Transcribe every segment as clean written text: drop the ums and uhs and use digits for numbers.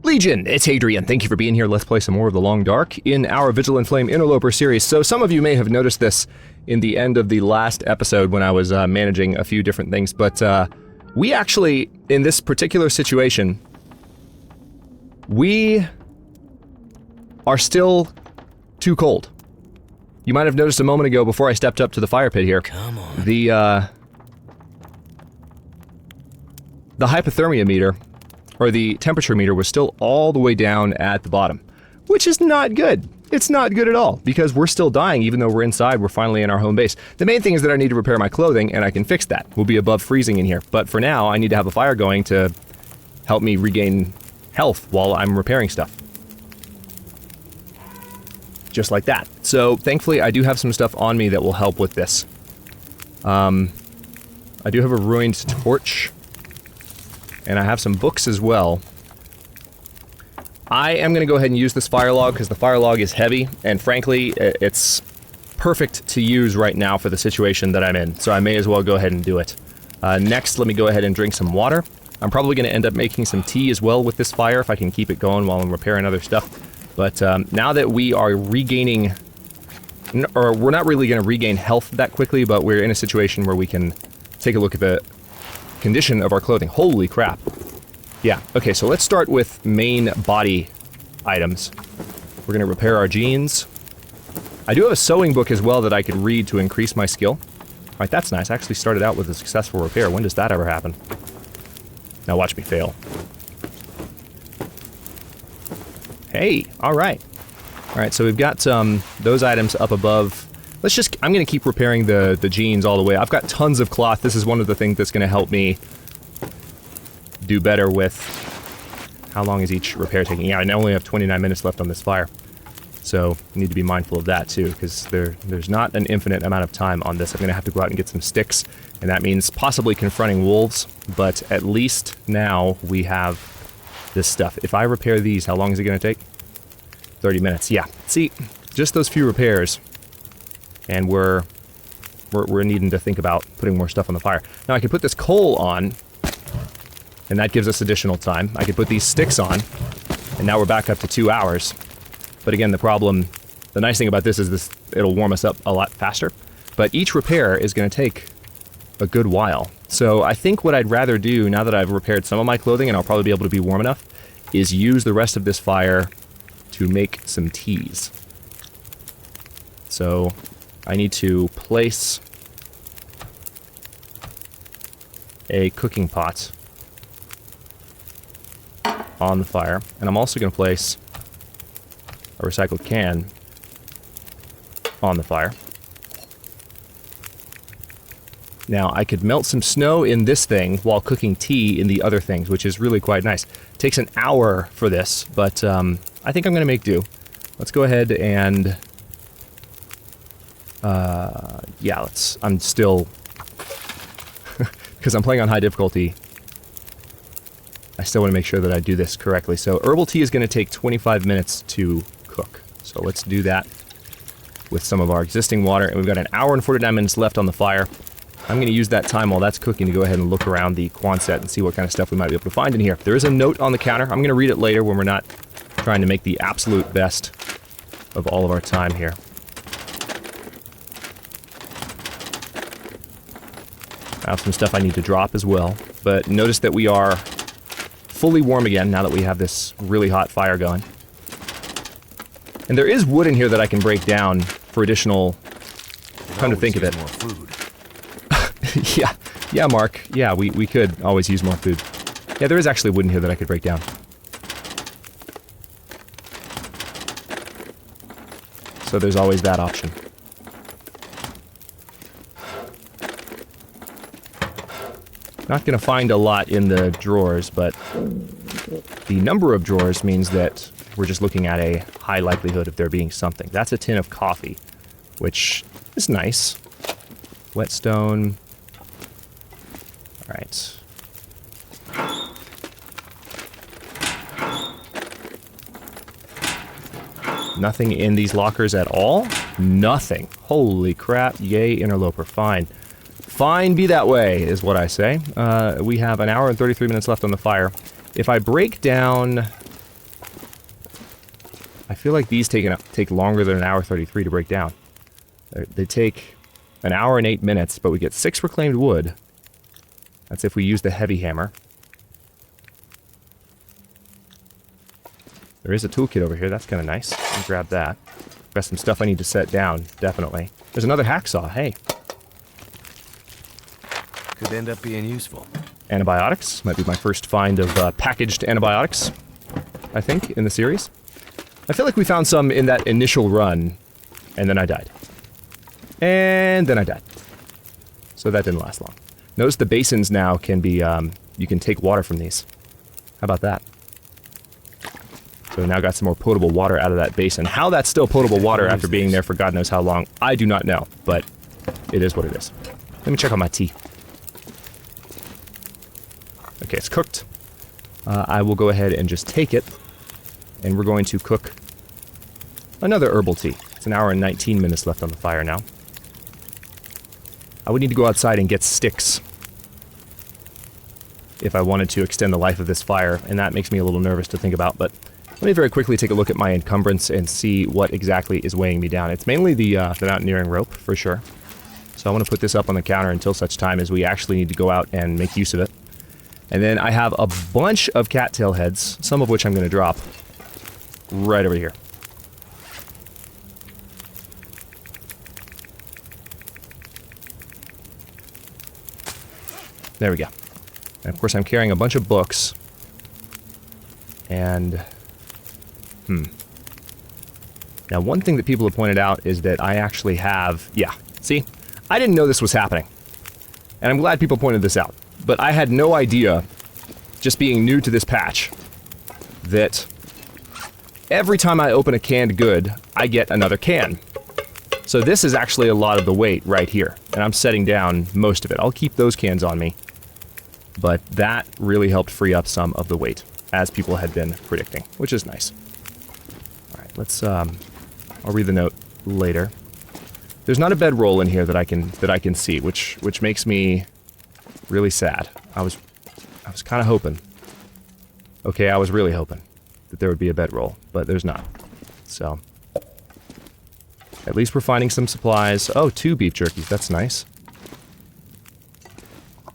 Legion, it's Hadrian. Thank you for being here. Let's play some more of The Long Dark in our Vigilant Flame Interloper series. So some of you may have noticed this in the end of the last episode when I was managing a few different things, but we actually, in this particular situation, we are still too cold. You might have noticed a moment ago before I stepped up to the fire pit here. Come on. The hypothermia meter, or the temperature meter, was still all the way down at the bottom, which is not good. It's not good at all, because we're still dying even though we're inside. We're finally in our home base. The main thing is that I need to repair my clothing, and I can fix that. We'll be above freezing in here, but for now, I need to have a fire going to help me regain health while I'm repairing stuff. Just like that. So, thankfully, I do have some stuff on me that will help with this. I do have a ruined torch, and I have some books as well. I am going to go ahead and use this fire log because the fire log is heavy, and frankly, it's perfect to use right now for the situation that I'm in, so I may as well go ahead and do it. Next, let me go ahead and drink some water. I'm probably going to end up making some tea as well with this fire if I can keep it going while I'm repairing other stuff. But now that we are regaining, or we're not really going to regain health that quickly, but we're in a situation where we can take a look at the condition of our clothing. Holy crap. Yeah, okay, so let's start with main body items. We're going to repair our jeans. I do have a sewing book as well that I could read to increase my skill. Alright, that's nice. I actually started out with a successful repair. When does that ever happen? Now watch me fail. Hey, alright. Alright, so we've got those items up above. I'm going to keep repairing the jeans all the way. I've got tons of cloth. This is one of the things that's going to help me do better with... How long is each repair taking? Yeah, I only have 29 minutes left on this fire. So, I need to be mindful of that too, because there's not an infinite amount of time on this. I'm going to have to go out and get some sticks, and that means possibly confronting wolves, but at least now we have this stuff. If I repair these, how long is it going to take? 30 minutes, yeah. See, just those few repairs, and we're needing to think about putting more stuff on the fire. Now I can put this coal on, and that gives us additional time. I could put these sticks on, and now we're back up to 2 hours. But again, the nice thing about this is it'll warm us up a lot faster. But each repair is going to take a good while. So I think what I'd rather do, now that I've repaired some of my clothing and I'll probably be able to be warm enough, is use the rest of this fire to make some teas. So I need to place a cooking pot on the fire, and I'm also going to place a recycled can on the fire. Now, I could melt some snow in this thing while cooking tea in the other things, which is really quite nice. It takes an hour for this, but I think I'm going to make do. Let's go ahead and... yeah, I'm still... because I'm playing on high difficulty, I still want to make sure that I do this correctly. So herbal tea is going to take 25 minutes to cook. So let's do that with some of our existing water. And we've got an hour and 49 minutes left on the fire. I'm going to use that time while that's cooking to go ahead and look around the Quonset and see what kind of stuff we might be able to find in here. There is a note on the counter. I'm going to read it later when we're not trying to make the absolute best of all of our time here. I have some stuff I need to drop as well. But notice that we are fully warm again now that we have this really hot fire going. And there is wood in here that I can break down for additional... Come to think of it. More food. Yeah, Mark. Yeah, we could always use more food. Yeah, there is actually wood in here that I could break down. So there's always that option. Not going to find a lot in the drawers, but the number of drawers means that we're just looking at a high likelihood of there being something. That's a tin of coffee, which is nice. Whetstone. Alright. Nothing in these lockers at all? Nothing. Holy crap. Yay, Interloper. Fine. Fine, be that way, is what I say. We have an hour and 33 minutes left on the fire. If I break down I feel like these take longer than an hour 33 to break down. They take an hour and 8 minutes, but we get 6 reclaimed wood. That's if we use the heavy hammer. There is a toolkit over here. That's kind of nice. Let me grab that. Got some stuff I need to set down, definitely. There's another hacksaw. Hey. Could end up being useful. Antibiotics. Might be my first find of packaged antibiotics, I think, in the series. I feel like we found some in that initial run, and then I died. And then I died. So that didn't last long. Notice the basins now can be, you can take water from these. How about that? So we now got some more potable water out of that basin. How that's still potable water after being there for God knows how long, I do not know, but it is what it is. Let me check on my tea. Okay, it's cooked. I will go ahead and just take it, and we're going to cook another herbal tea. It's an hour and 19 minutes left on the fire now. I would need to go outside and get sticks if I wanted to extend the life of this fire, and that makes me a little nervous to think about, but let me very quickly take a look at my encumbrance and see what exactly is weighing me down. It's mainly the mountaineering rope, for sure. So I want to put this up on the counter until such time as we actually need to go out and make use of it. And then I have a bunch of cattail heads, some of which I'm going to drop right over here. There we go. And of course I'm carrying a bunch of books. And... Now one thing that people have pointed out is that I actually have... Yeah, see? I didn't know this was happening. And I'm glad people pointed this out. But I had no idea, just being new to this patch, that every time I open a canned good, I get another can. So this is actually a lot of the weight right here. And I'm setting down most of it. I'll keep those cans on me. But that really helped free up some of the weight, as people had been predicting, which is nice. Alright, let's, I'll read the note later. There's not a bedroll in here that I can see, which makes me really sad. I was kind of hoping. Okay, I was really hoping that there would be a bedroll, but there's not. So, at least we're finding some supplies. Oh, 2 beef jerkies, that's nice.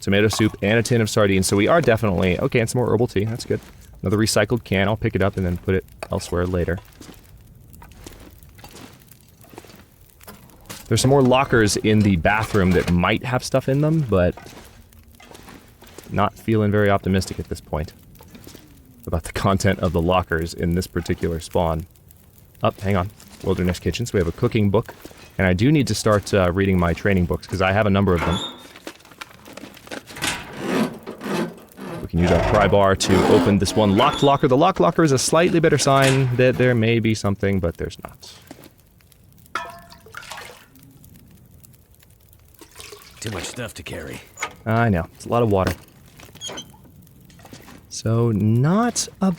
Tomato soup and a tin of sardines, so we are definitely... Okay, and some more herbal tea, that's good. Another recycled can, I'll pick it up and then put it elsewhere later. There's some more lockers in the bathroom that might have stuff in them, but... not feeling very optimistic at this point about the content of the lockers in this particular spawn. Oh, hang on. Wilderness Kitchen, so we have a cooking book. And I do need to start reading my training books, because I have a number of them. We can use our pry bar to open this one locked locker. The locked locker is a slightly better sign that there may be something, but there's not. Too much stuff to carry. I know. It's a lot of water. So, not a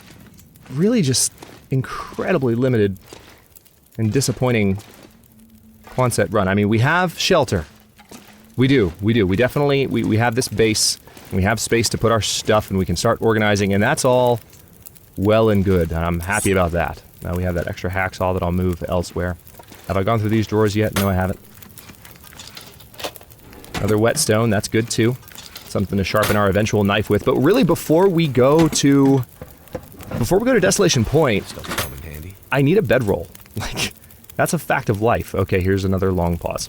really just incredibly limited and disappointing Quonset run. I mean, we have shelter. We do. We definitely, we have this base, and we have space to put our stuff, and we can start organizing, and that's all well and good. I'm happy about that. Now we have that extra hacksaw that I'll move elsewhere. Have I gone through these drawers yet? No, I haven't. Another whetstone, that's good too. Something to sharpen our eventual knife with. But really, before we go to Desolation Point, I need a bedroll. Like, that's a fact of life. Okay, here's another long pause.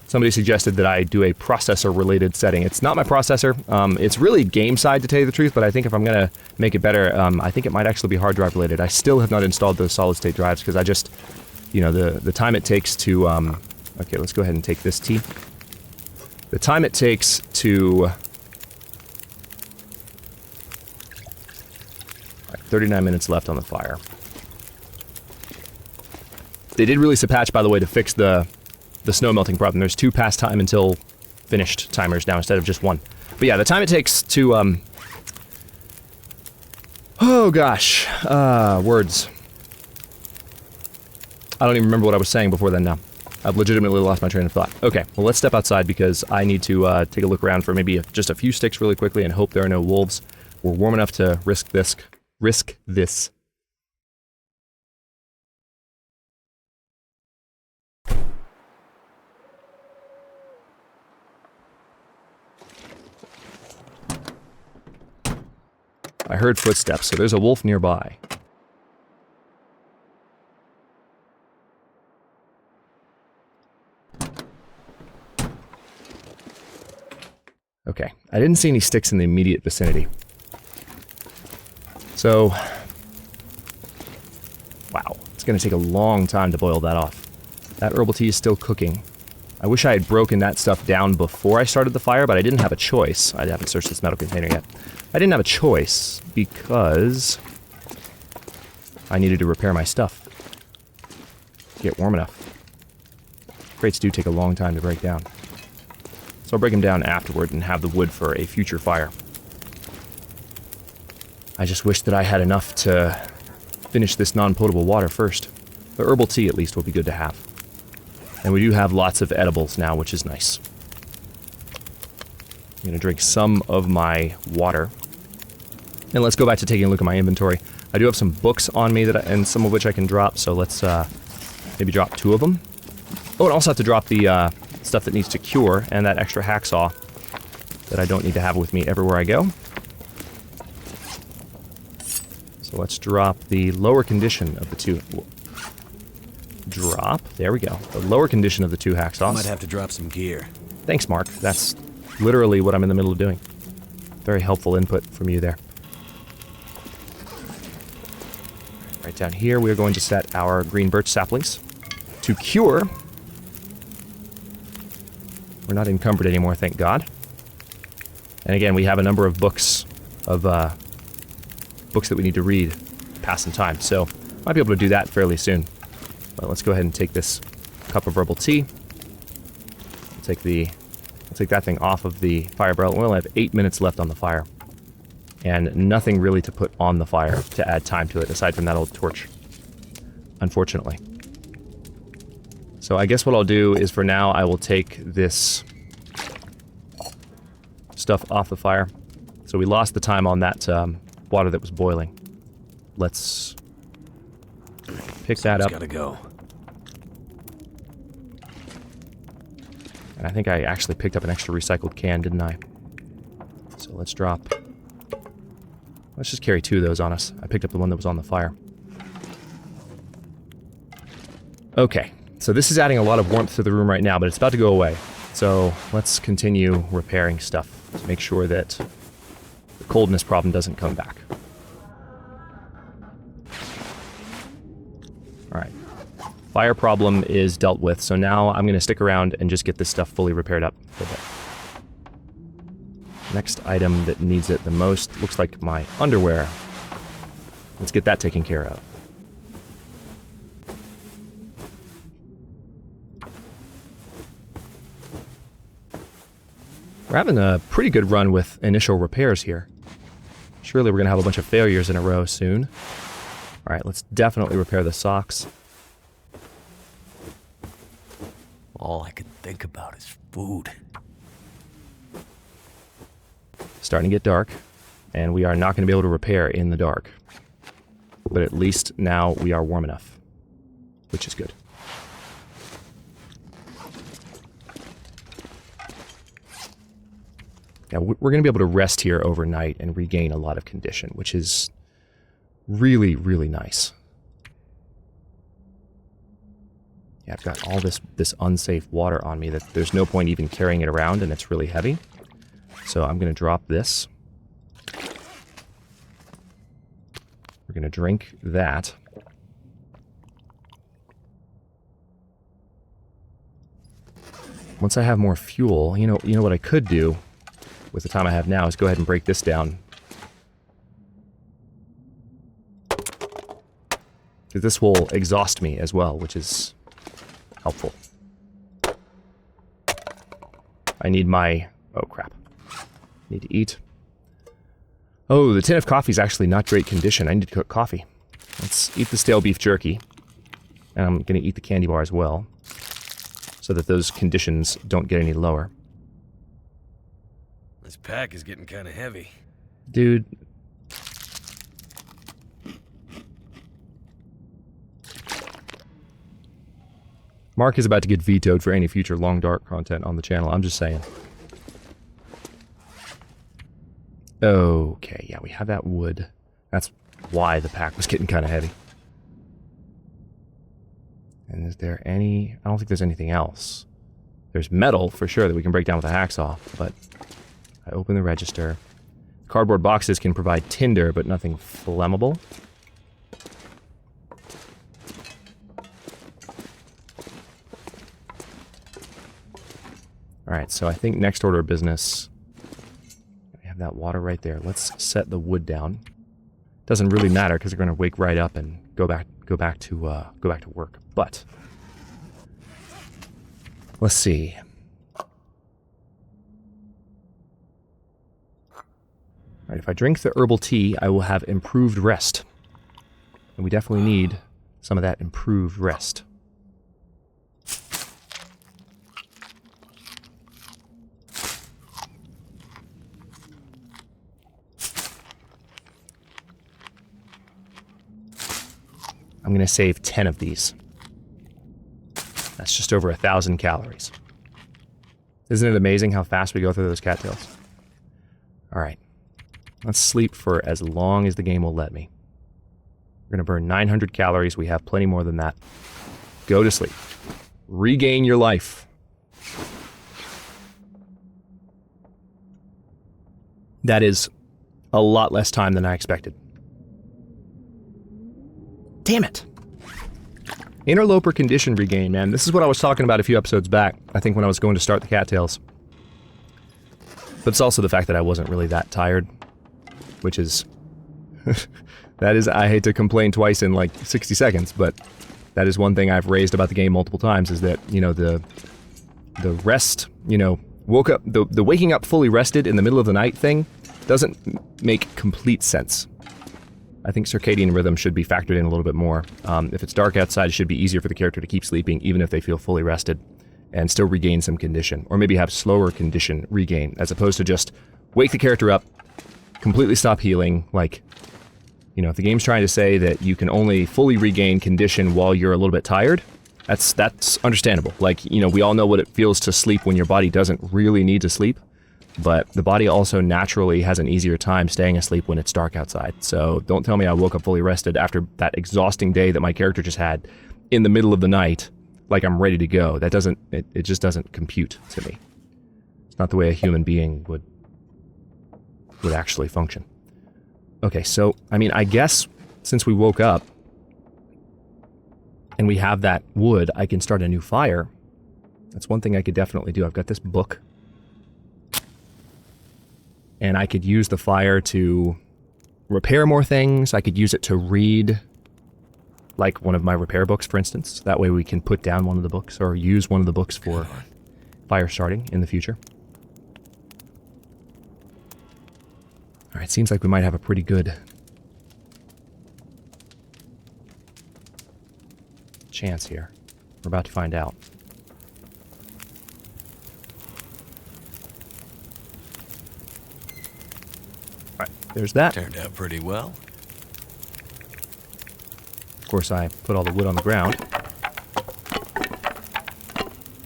Somebody suggested that I do a processor-related setting. It's not my processor. It's really game side, to tell you the truth, but I think if I'm going to make it better, I think it might actually be hard drive related. I still have not installed those solid-state drives, because I just, you know, the time it takes to... okay, let's go ahead and take this tea. The time it takes to... 39 minutes left on the fire. They did release a patch, by the way, to fix the snow melting problem. There's 2 past time until finished timers now instead of just 1. But yeah, the time it takes to, oh gosh, words. I don't even remember what I was saying before then now. I've legitimately lost my train of thought. Okay, well let's step outside because I need to take a look around for maybe just a few sticks really quickly and hope there are no wolves. We're warm enough to risk this. Risk this. I heard footsteps, so there's a wolf nearby. Okay, I didn't see any sticks in the immediate vicinity. So, wow, it's going to take a long time to boil that off. That herbal tea is still cooking. I wish I had broken that stuff down before I started the fire, but I didn't have a choice. I haven't searched this metal container yet. I didn't have a choice because I needed to repair my stuff. Get warm enough. Crates do take a long time to break down. So I'll break them down afterward and have the wood for a future fire. I just wish that I had enough to finish this non-potable water first. The herbal tea, at least, will be good to have. And we do have lots of edibles now, which is nice. I'm going to drink some of my water. And let's go back to taking a look at my inventory. I do have some books on me, and some of which I can drop, so let's maybe drop 2 of them. Oh, and also have to drop the stuff that needs to cure, and that extra hacksaw that I don't need to have with me everywhere I go. So let's drop the lower condition of the 2. Drop. There we go. The lower condition of the 2 hacksaws. Might have to drop some gear. Thanks, Mark. That's literally what I'm in the middle of doing. Very helpful input from you there. Right down here, we are going to set our green birch saplings to cure. We're not encumbered anymore, thank God. And again, we have a number of books that we need to read, pass some time. So might be able to do that fairly soon. But let's go ahead and take this cup of herbal tea. We'll take that thing off of the fire barrel. We only have 8 minutes left on the fire. And nothing really to put on the fire to add time to it, aside from that old torch. Unfortunately. So I guess what I'll do is, for now, I will take this stuff off the fire. So we lost the time on that water that was boiling. Let's pick that up. Gotta go. And I think I actually picked up an extra recycled can, didn't I? So let's drop. Let's just carry 2 of those on us. I picked up the one that was on the fire. Okay, so this is adding a lot of warmth to the room right now, but it's about to go away. So let's continue repairing stuff to make sure that the coldness problem doesn't come back. Alright. Fire problem is dealt with, so now I'm going to stick around and just get this stuff fully repaired up for a bit. Next item that needs it the most looks like my underwear. Let's get that taken care of. We're having a pretty good run with initial repairs here. Surely we're going to have a bunch of failures in a row soon. Alright, let's definitely repair the socks. All I could think about is food. Starting to get dark, and we are not going to be able to repair in the dark. But at least now we are warm enough, which is good. Now, we're going to be able to rest here overnight and regain a lot of condition, which is really, really nice. Yeah, I've got all this unsafe water on me that there's no point even carrying it around, and it's really heavy. So I'm going to drop this. We're going to drink that. Once I have more fuel, you know what I could do with the time I have now is go ahead and break this down. Because this will exhaust me as well, which is helpful. I need my... oh, crap. Need to eat. Oh, the tin of coffee is actually not great condition. I need to cook coffee. Let's eat the stale beef jerky. And I'm going to eat the candy bar as well, so that those conditions don't get any lower. This pack is getting kind of heavy. Dude, Mark is about to get vetoed for any future Long Dark content on the channel. I'm just saying. Okay, yeah, we have that wood. That's why the pack was getting kind of heavy. And is there any... I don't think there's anything else. There's metal, for sure, that we can break down with a hacksaw, but... I open the register. Cardboard boxes can provide tinder, but nothing flammable. Alright, so I think next order of business... We have that water right there. Let's set the wood down. Doesn't really matter, because we're going to wake right up and go back to work. But... let's see... Alright, if I drink the herbal tea, I will have improved rest. And we definitely need some of that improved rest. I'm going to save 10 of these. That's just over 1,000 calories. Isn't it amazing how fast we go through those cattails? Alright. Let's sleep for as long as the game will let me. We're going to burn 900 calories. We have plenty more than that. Go to sleep. Regain your life. That is a lot less time than I expected. Damn it. Interloper condition regain, man. This is what I was talking about a few episodes back, I think when I was going to start the cattails. But it's also the fact that I wasn't really that tired. Which is... that is, I hate to complain twice in like 60 seconds, but that is one thing I've raised about the game multiple times, is that, you know, the rest, you know, the waking up fully rested in the middle of the night thing doesn't make complete sense. I think circadian rhythm should be factored in a little bit more. If it's dark outside, it should be easier for the character to keep sleeping, even if they feel fully rested, and still regain some condition, or maybe have slower condition regain, as opposed to just wake the character up, completely stop healing. Like, you know, if the game's trying to say that you can only fully regain condition while you're a little bit tired, that's understandable. Like, you know, we all know what it feels to sleep when your body doesn't really need to sleep, but the body also naturally has an easier time staying asleep when it's dark outside. So don't tell me I woke up fully rested after that exhausting day that my character just had in the middle of the night, like I'm ready to go. That doesn't, it just doesn't compute to me. It's not the way a human being would actually function. Okay, so, I mean, I guess since we woke up and we have that wood, I can start a new fire. That's one thing I could definitely do. I've got this book. And I could use the fire to repair more things. I could use it to read, like one of my repair books, for instance. That way we can put down one of the books, or use one of the books for fire starting in the future. Alright, seems like we might have a pretty good chance here. We're about to find out. Alright, there's that. Turned out pretty well. Of course, I put all the wood on the ground.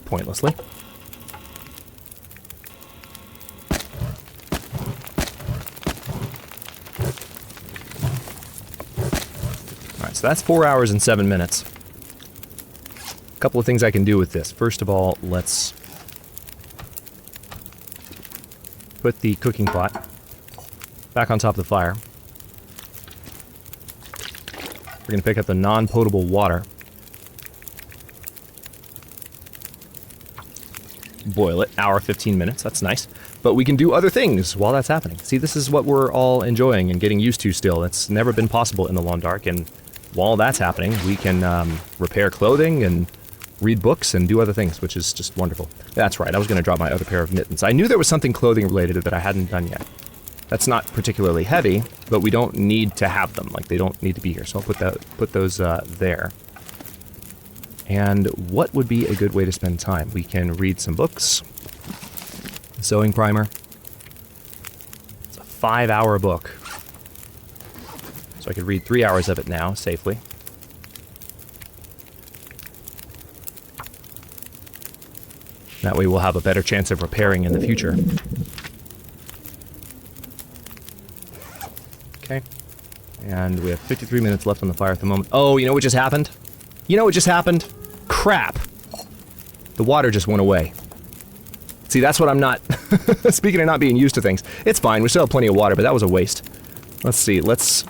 Pointlessly. So that's 4 hours and 7 minutes. A couple of things I can do with this. First of all, let's put the cooking pot back on top of the fire. We're going to pick up the non-potable water. Boil it, hour 15 minutes, that's nice. But we can do other things while that's happening. See, this is what we're all enjoying and getting used to still. It's never been possible in the Long Dark, and while that's happening, we can repair clothing and read books and do other things, which is just wonderful. That's right, I was going to drop my other pair of mittens. I knew there was something clothing related that I hadn't done yet. That's not particularly heavy, but we don't need to have them. Like, they don't need to be here, so I'll put those there. And what would be a good way to spend time? We can read some books. Sewing primer. It's a 5-hour book. So I could read 3 hours of it now, safely. That way we'll have a better chance of repairing in the future. Okay. And we have 53 minutes left on the fire at the moment. Oh, you know what just happened? You know what just happened? Crap! The water just went away. See, that's what I'm not... Speaking of not being used to things. It's fine, we still have plenty of water, but that was a waste. Let's see, let's...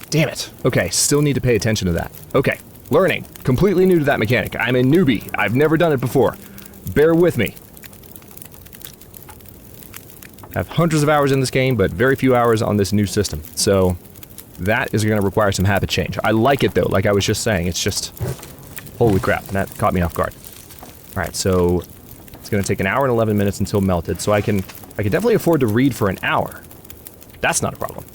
Damn it. Okay, still need to pay attention to that. Okay, learning. Completely new to that mechanic. I'm a newbie. I've never done it before. Bear with me. I have hundreds of hours in this game, but very few hours on this new system. So, that is going to require some habit change. I like it, though, like I was just saying. It's just... Holy crap, that caught me off guard. Alright, so... It's going to take an hour and 11 minutes until melted, so I can definitely afford to read for an hour. That's not a problem.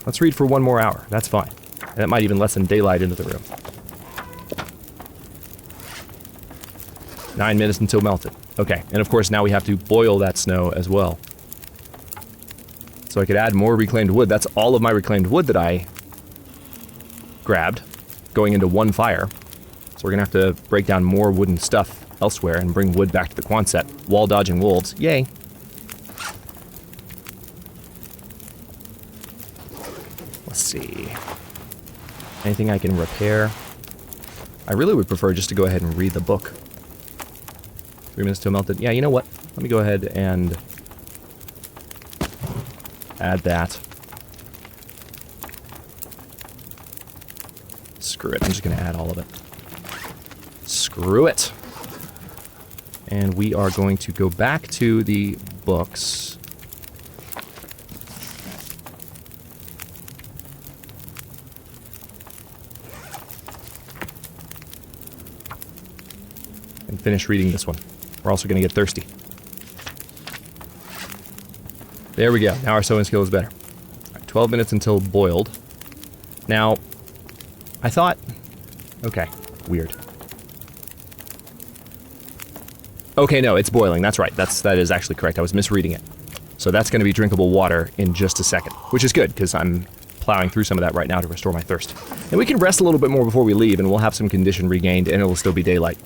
Let's read for one more hour. That's fine. And that might even lessen daylight into the room. 9 minutes until melted. Okay, and of course now we have to boil that snow as well. So I could add more reclaimed wood. That's all of my reclaimed wood that I grabbed, going into one fire. So we're gonna have to break down more wooden stuff elsewhere and bring wood back to the Quonset, while dodging wolves. Yay! Let's see. Anything I can repair? I really would prefer just to go ahead and read the book. 3 minutes till melted. Yeah, you know what? Let me go ahead and add that. Screw it. I'm just going to add all of it. Screw it. And we are going to go back to the books. And finish reading this one. We're also going to get thirsty. There we go. Now our sewing skill is better. All right, 12 minutes until boiled. Now, I thought... Okay, weird. Okay, no, it's boiling. That's right. That is actually correct. I was misreading it. So that's going to be drinkable water in just a second, which is good, because I'm plowing through some of that right now to restore my thirst. And we can rest a little bit more before we leave, and we'll have some condition regained, and it'll still be daylight.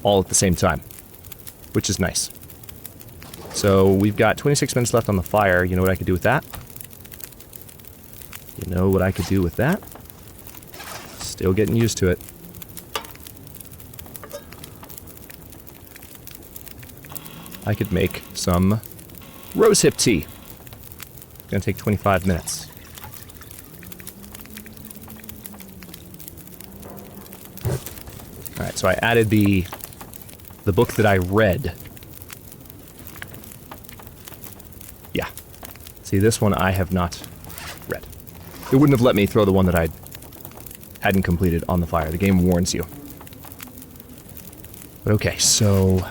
All at the same time, which is nice. So we've got 26 minutes left on the fire. You know what I could do with that? You know what I could do with that? Still getting used to it. I could make some rosehip tea. It's gonna take 25 minutes. Alright, so I added the book that I read. Yeah. See, this one I have not read. It wouldn't have let me throw the one that I hadn't completed on the fire. The game warns you. But okay, so...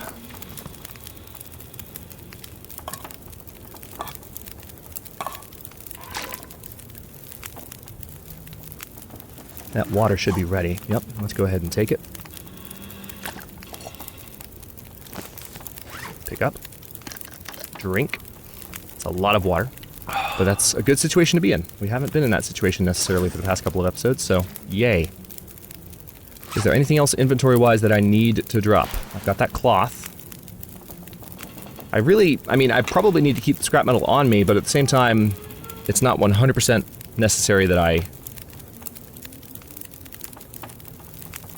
That water should be ready. Yep, let's go ahead and take it. Pick up. Drink. It's a lot of water, but that's a good situation to be in. We haven't been in that situation necessarily for the past couple of episodes, so yay. Is there anything else inventory-wise that I need to drop? I've got that cloth. I mean, I probably need to keep the scrap metal on me, but at the same time, it's not 100% necessary that I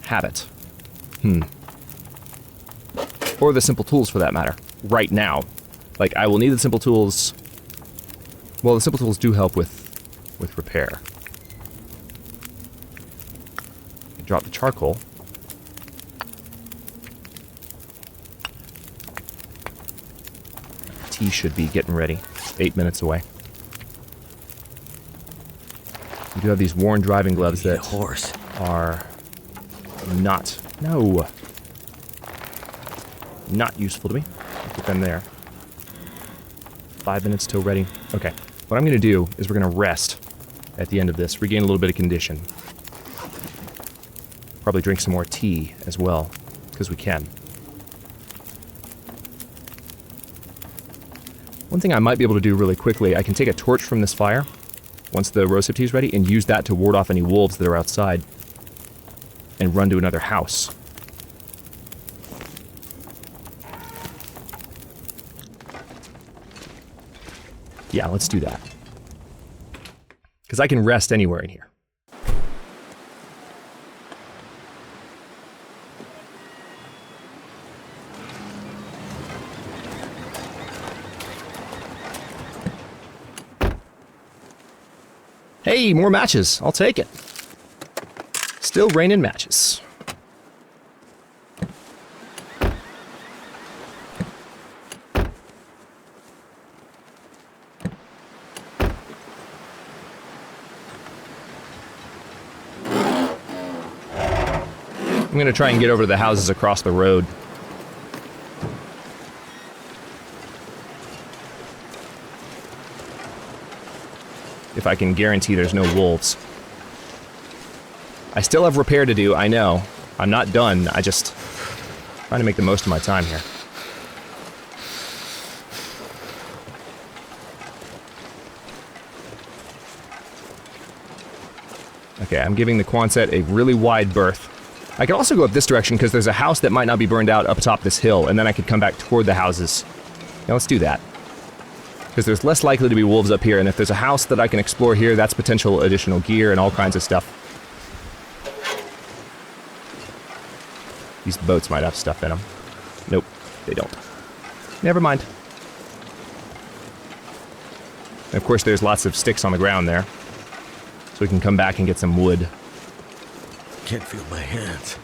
have it. Or the simple tools for that matter. Right now. Like, I will need the simple tools... Well, the simple tools do help with repair. Drop the charcoal. Tea should be getting ready. 8 minutes away. You do have these worn driving gloves that are not useful to me. I'll put them there. 5 minutes till ready. Okay. What I'm going to do is we're going to rest at the end of this, regain a little bit of condition. Probably drink some more tea as well, because we can. One thing I might be able to do really quickly, I can take a torch from this fire, once the rosehip tea is ready, and use that to ward off any wolves that are outside, and run to another house. Yeah, let's do that. Because I can rest anywhere in here. Hey, more matches. I'll take it. Still raining matches. I'm going to try and get over to the houses across the road. If I can guarantee there's no wolves. I still have repair to do, I know. I'm not done, I just trying to make the most of my time here. Okay, I'm giving the Quonset a really wide berth. I could also go up this direction because there's a house that might not be burned out up atop this hill, and then I could come back toward the houses. Now let's do that. Because there's less likely to be wolves up here, and if there's a house that I can explore here, that's potential additional gear and all kinds of stuff. These boats might have stuff in them. Nope, they don't. Never mind. And of course, there's lots of sticks on the ground there. So we can come back and get some wood. Can't feel my hands.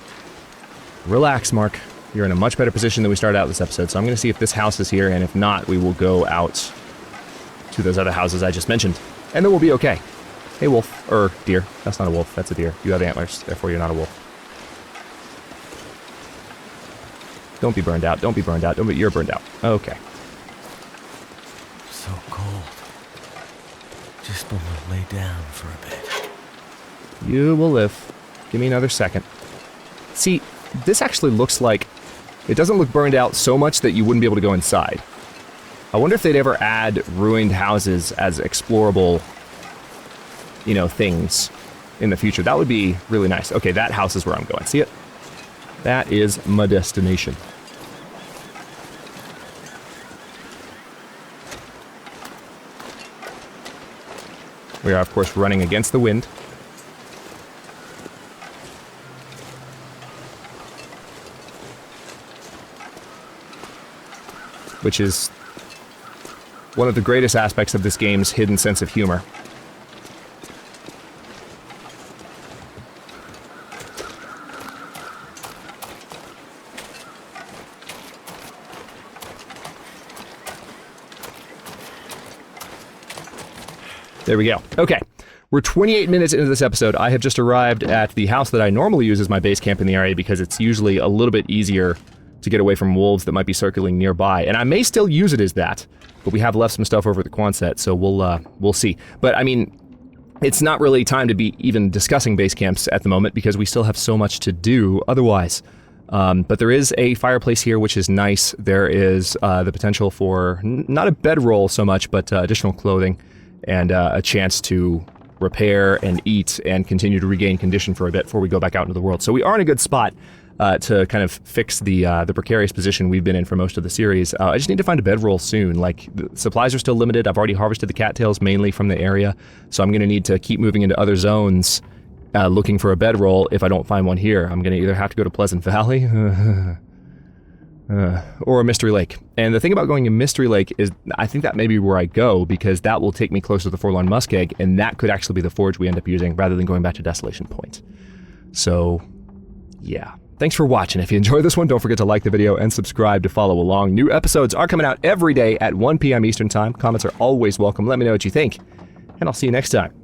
Relax, Mark. You're in a much better position than we started out this episode, so I'm going to see if this house is here, and if not, we will go out to those other houses I just mentioned. And then we'll be okay. Hey, wolf. Or deer. That's not a wolf, that's a deer. You have antlers, therefore you're not a wolf. Don't be burned out, don't be burned out, don't be- you're burned out. Okay. So cold. Just want to lay down for a bit. You will live. Give me another second. See, this actually looks like... It doesn't look burned out so much that you wouldn't be able to go inside. I wonder if they'd ever add ruined houses as explorable, you know, things in the future. That would be really nice. Okay, that house is where I'm going. See it? That is my destination. We are, of course, running against the wind. Which is one of the greatest aspects of this game's hidden sense of humor. There we go. Okay, we're 28 minutes into this episode. I have just arrived at the house that I normally use as my base camp in the area because it's usually a little bit easier to get away from wolves that might be circling nearby. And I may still use it as that, but we have left some stuff over at the Quonset, so we'll see. But I mean, it's not really time to be even discussing base camps at the moment because we still have so much to do otherwise. But there is a fireplace here, which is nice. There is the potential for not a bedroll so much, but additional clothing and a chance to repair and eat and continue to regain condition for a bit before we go back out into the world. So we are in a good spot to kind of fix the precarious position we've been in for most of the series. I just need to find a bedroll soon. Like, the supplies are still limited. I've already harvested the cattails mainly from the area, so I'm going to need to keep moving into other zones looking for a bedroll. If I don't find one here, I'm going to either have to go to Pleasant Valley or a Mystery Lake. And the thing about going to Mystery Lake is I think that may be where I go, because that will take me closer to the Forlorn Muskeg, and that could actually be the forge we end up using rather than going back to Desolation Point. So, yeah. Thanks for watching. If you enjoyed this one, don't forget to like the video and subscribe to follow along. New episodes are coming out every day at 1 p.m. Eastern Time. Comments are always welcome. Let me know what you think, and I'll see you next time.